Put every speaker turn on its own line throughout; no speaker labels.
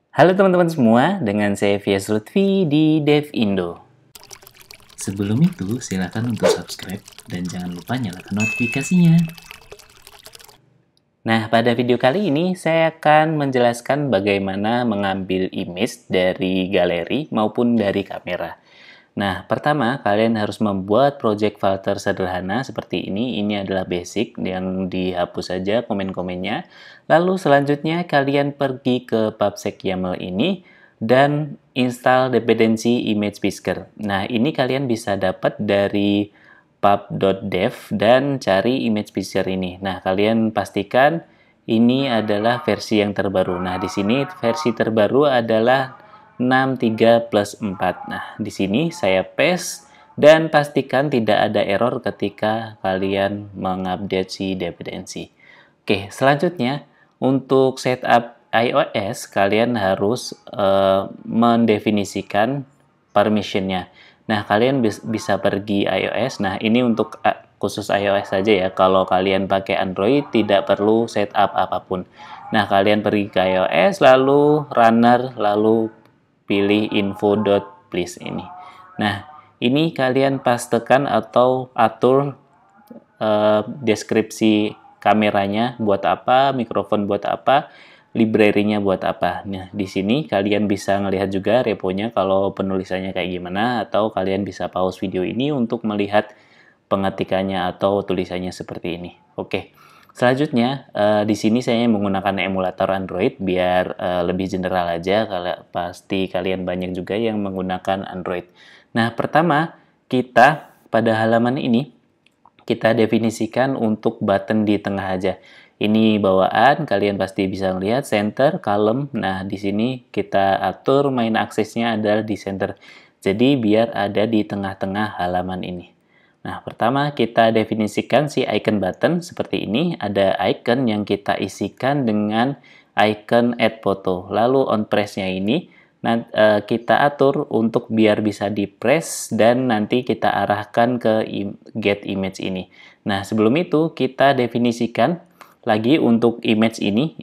Halo teman-teman semua, dengan saya Vias Lutfi di DevIndo.
Sebelum itu, silakan untuk subscribe dan jangan lupa nyalakan notifikasinya.
Nah, pada video kali ini saya akan menjelaskan bagaimana mengambil image dari galeri maupun dari kamera. Nah, pertama kalian harus membuat project filter sederhana seperti ini. Ini adalah basic yang dihapus saja komen-komennya. Lalu selanjutnya kalian pergi ke PubSec YAML ini dan install dependency image pisker. Nah, ini kalian bisa dapat dari pub.dev dan cari image pisker ini. Nah, kalian pastikan ini adalah versi yang terbaru. Nah, di sini versi terbaru adalah 63 plus 4. Nah, di sini saya paste dan pastikan tidak ada error ketika kalian mengupdate si dependency. Oke, selanjutnya untuk setup iOS kalian harus mendefinisikan permissionnya. Nah, kalian bisa pergi iOS. Nah, ini untuk khusus iOS saja ya. Kalau kalian pakai Android tidak perlu setup apapun. Nah, kalian pergi ke iOS, lalu runner, lalu pilih info.please ini. Nah, ini kalian pastekan atau atur deskripsi kameranya buat apa, mikrofon buat apa, library-nya buat apa. Nah, di sini kalian bisa melihat juga reponya kalau penulisannya kayak gimana, atau kalian bisa pause video ini untuk melihat pengetikannya atau tulisannya seperti ini. Oke. Selanjutnya, di sini saya menggunakan emulator Android biar lebih general aja, kalau pasti kalian banyak juga yang menggunakan Android. Nah, pertama, kita pada halaman ini, kita definisikan untuk button di tengah aja. Ini bawaan, kalian pasti bisa melihat center, column. Nah, di sini kita atur main aksesnya adalah di center. Jadi, biar ada di tengah-tengah halaman ini. Nah, pertama kita definisikan si icon button seperti ini. Ada icon yang kita isikan dengan icon add photo. Lalu on press-nya ini kita atur untuk biar bisa di press dan nanti kita arahkan ke get image ini. Nah, sebelum itu kita definisikan lagi untuk image ini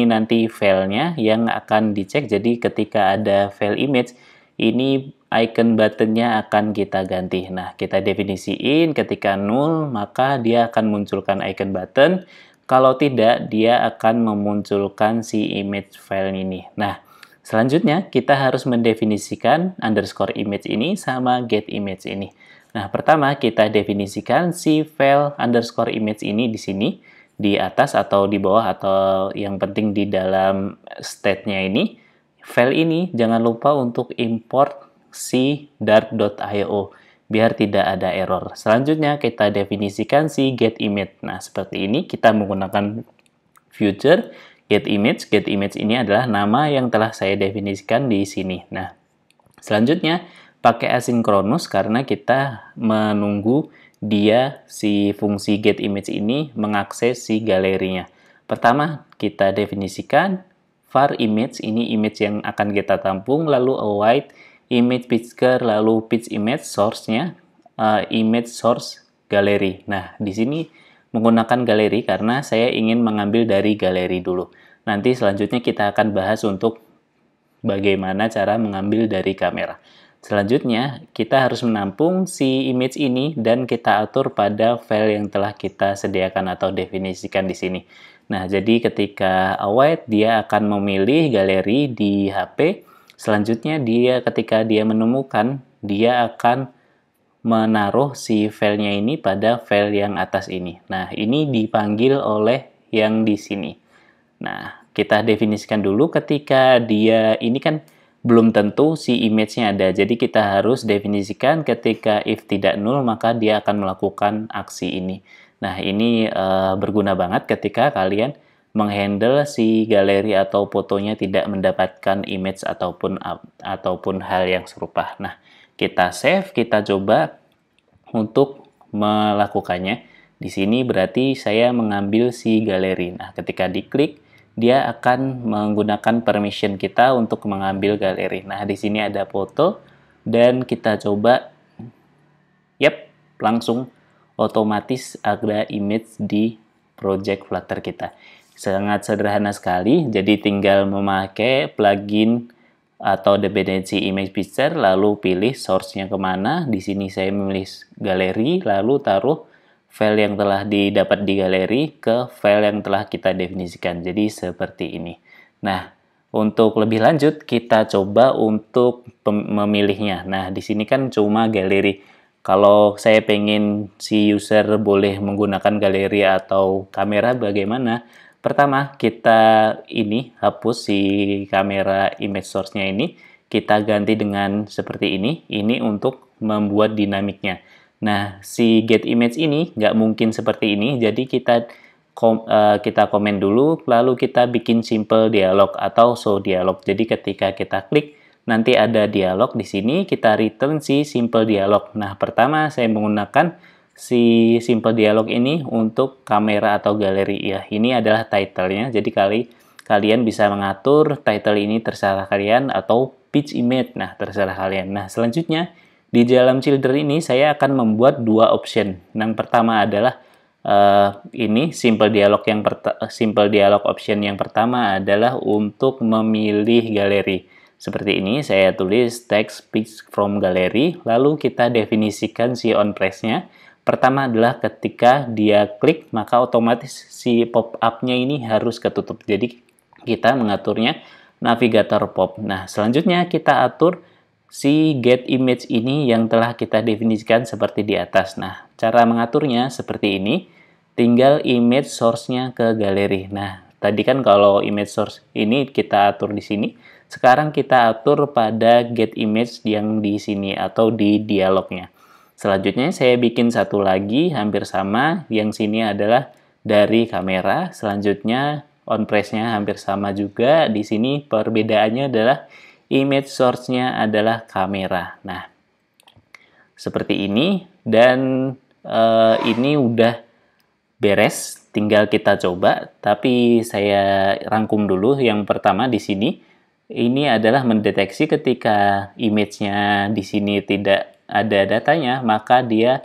nanti filenya yang akan dicek. Jadi ketika ada file image, ini icon buttonnya akan kita ganti. Nah, kita definisiin ketika null, maka dia akan munculkan icon button. Kalau tidak, dia akan memunculkan si image file ini. Nah, selanjutnya kita harus mendefinisikan underscore image ini sama get image ini. Nah, pertama kita definisikan si file underscore image ini di sini, di atas atau di bawah, atau yang penting di dalam state-nya ini. File ini jangan lupa untuk import si dart.io biar tidak ada error. Selanjutnya kita definisikan si get image. Nah, seperti ini kita menggunakan future get image. Get image ini adalah nama yang telah saya definisikan di sini. Nah, selanjutnya pakai asinkronus karena kita menunggu dia si fungsi get image ini mengakses si galerinya. Pertama, kita definisikan var image, ini image yang akan kita tampung, lalu await image picker, lalu pitch image source-nya, image source galeri. Nah, di sini menggunakan galeri karena saya ingin mengambil dari galeri dulu. Nanti selanjutnya kita akan bahas untuk bagaimana cara mengambil dari kamera. Selanjutnya, kita harus menampung si image ini dan kita atur pada file yang telah kita sediakan atau definisikan di sini. Nah, jadi ketika await, dia akan memilih galeri di HP. Selanjutnya, ketika dia menemukan, dia akan menaruh si filenya ini pada file yang atas ini. Nah, ini dipanggil oleh yang di sini. Nah, kita definisikan dulu ketika dia ini kan belum tentu si image-nya ada. Jadi kita harus definisikan ketika if tidak null maka dia akan melakukan aksi ini. Nah, ini berguna banget ketika kalian menghandle si galeri atau fotonya tidak mendapatkan image ataupun hal yang serupa. Nah, kita save, kita coba untuk melakukannya. Di sini berarti saya mengambil si galeri. Nah, ketika diklik, dia akan menggunakan permission kita untuk mengambil galeri. Nah, di sini ada foto dan kita coba, langsung otomatis ada image di project Flutter kita. Sangat sederhana sekali, jadi tinggal memakai plugin atau dependensi image picture, lalu pilih source-nya kemana. Di sini saya memilih galeri, lalu taruh file yang telah didapat di galeri ke file yang telah kita definisikan. Jadi seperti ini. Nah, untuk lebih lanjut, kita coba untuk memilihnya. Nah, di sini kan cuma galeri. Kalau saya pengen si user boleh menggunakan galeri atau kamera, bagaimana? Pertama, kita ini hapus si kamera image source-nya ini, kita ganti dengan seperti ini. Ini untuk membuat dinamiknya. Nah, si get image ini nggak mungkin seperti ini, jadi kita komen dulu, lalu kita bikin simple dialog atau show dialog. Jadi ketika kita klik, nanti ada dialog di sini, kita return si simple dialog. Nah, pertama saya menggunakan si simple dialog ini untuk kamera atau galeri. Ya, ini adalah title-nya. Jadi kalian bisa mengatur title ini terserah kalian atau pitch image. Nah, terserah kalian. Nah, selanjutnya di dalam children ini saya akan membuat dua option. Yang pertama adalah ini simple dialog option yang pertama adalah untuk memilih galeri. Seperti ini saya tulis text pick from gallery, lalu kita definisikan si on press-nya. Pertama adalah ketika dia klik, maka otomatis si pop-up-nya ini harus ketutup. Jadi kita mengaturnya navigator pop. Nah, selanjutnya kita atur si get image ini yang telah kita definisikan seperti di atas. Nah, cara mengaturnya seperti ini. Tinggal image source-nya ke galeri. Nah, tadi kan kalau image source ini kita atur di sini. Sekarang kita atur pada get image yang di sini atau di dialognya. Selanjutnya saya bikin satu lagi hampir sama, yang sini adalah dari kamera. Selanjutnya on press-nya hampir sama juga. Di sini perbedaannya adalah image source-nya adalah kamera. Nah, seperti ini, dan ini udah beres, tinggal kita coba. Tapi saya rangkum dulu. Yang pertama di sini, ini adalah mendeteksi ketika image-nya di sini tidak ada datanya, maka dia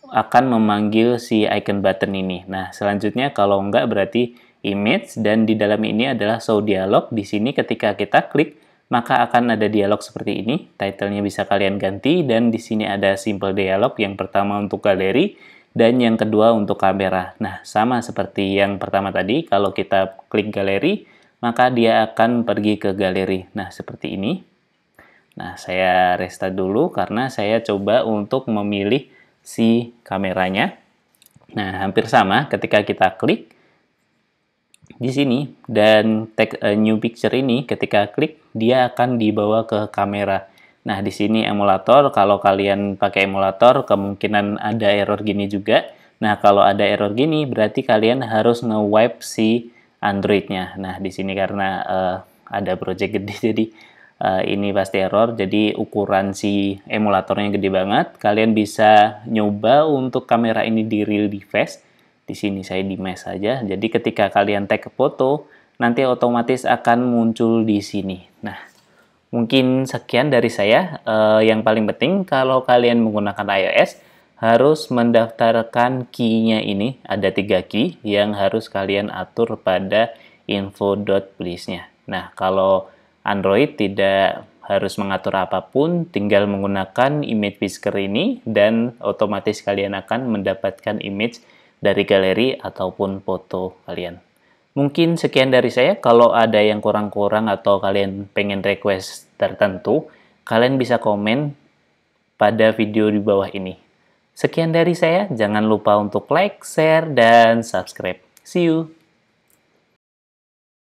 akan memanggil si icon button ini. Nah, selanjutnya kalau enggak berarti image, dan di dalam ini adalah show dialog. Di sini ketika kita klik, maka akan ada dialog seperti ini. Title-nya bisa kalian ganti, dan di sini ada simple dialog yang pertama untuk galeri dan yang kedua untuk kamera. Nah, sama seperti yang pertama tadi, kalau kita klik galeri, maka dia akan pergi ke galeri. Nah, seperti ini. Nah, saya restart dulu karena saya coba untuk memilih si kameranya. Nah, hampir sama ketika kita klik di sini dan tag a new picture ini, ketika klik dia akan dibawa ke kamera. Nah, di sini emulator, kalau kalian pakai emulator kemungkinan ada error gini juga. Nah, kalau ada error gini berarti kalian harus nge-wipe si Android-nya. Nah, di sini karena ada project gede jadi ini pasti error. Jadi ukuran si emulatornya gede banget. Kalian bisa nyoba untuk kamera ini di real device. Di sini saya di mesh saja. Jadi ketika kalian take foto, nanti otomatis akan muncul di sini. Nah, mungkin sekian dari saya. Yang paling penting kalau kalian menggunakan iOS, harus mendaftarkan key-nya ini. Ada 3 key yang harus kalian atur pada info.please-nya. Nah, kalau Android tidak harus mengatur apapun, tinggal menggunakan image picker ini dan otomatis kalian akan mendapatkan image dari galeri ataupun foto kalian. Mungkin sekian dari saya. Kalau ada yang kurang-kurang atau kalian pengen request tertentu, kalian bisa komen pada video di bawah ini. Sekian dari saya. Jangan lupa untuk like, share, dan subscribe. See you!